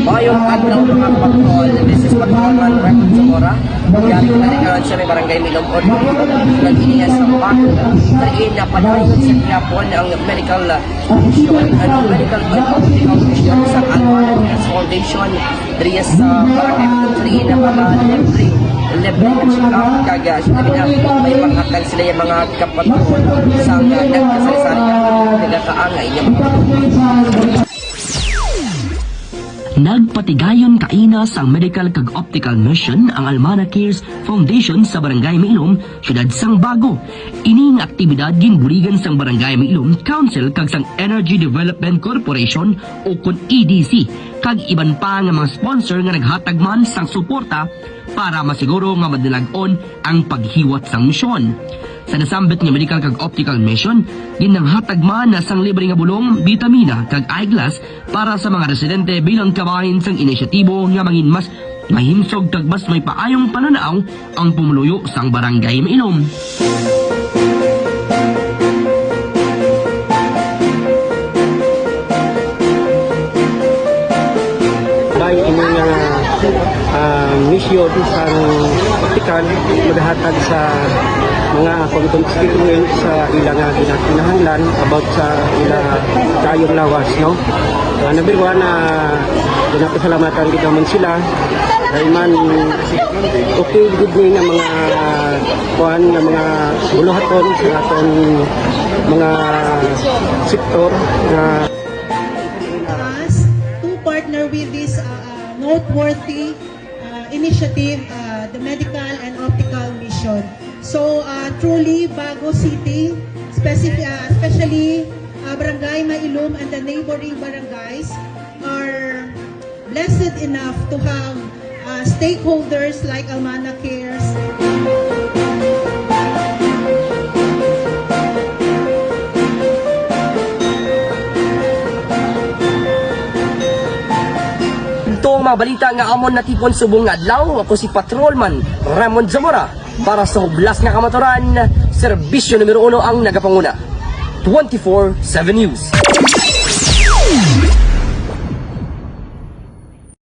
Mayong adlaw mga patrol, this is Patrolman Raymond Zamora. Galing na karon sa may barangay Milong-od. Nag-iniya sa bakit na panayon sa kinapon ang medical mission, medical mission sa Almanan Foundation. Diri sa barangay Milong na mga libre at check-up kaga sabi na may panghatag sila yung mga kapatrol sa nagkasalisan nagkakaangay niya. Nagpatigayon kaina sang medical kag optical mission ang Almana Cares Foundation sa Barangay Mailom, siyudad sang Bago. Ining aktibidad ginbuligan sang Barangay Mailom Council kag sang Energy Development Corporation o kun EDC kag iban pa nga mga sponsor nga naghatag man sang suporta para masiguro nga madalagon ang paghiwat sang misyon. Sa nasambit nga medical kag optical mission, ginanghatag man na sang libre nga bulong, bitamina kag eyeglass para sa mga residente bilang kabahin sang inisyatibo nga mangin mas mahimsog kag mas may paayong pananaw ang pumuluyo sang Barangay Mailom. Dahil inyong misyon sa optical madahatag sa mga constituents sa ilang ginahanglan about sa ilang kayong lawas, no? Number one, pinapasalamatan kita man sila dahil man okay good nga mga kuhan nga mga buluhaton sa aton mga sektor na to partner with this noteworthy initiative, the Medical and Optical Mission. So truly, Bago City, especially Barangay Mailom and the neighboring barangays are blessed enough to have stakeholders like Almana Cares. Ito ang mga balita nga amon natipon subong nga adlaw. Ako si Patrolman Raymond Zamora para sa hublas nga kamaturan, serbisyo numero 1 ang nagapanguna. 24/7 News.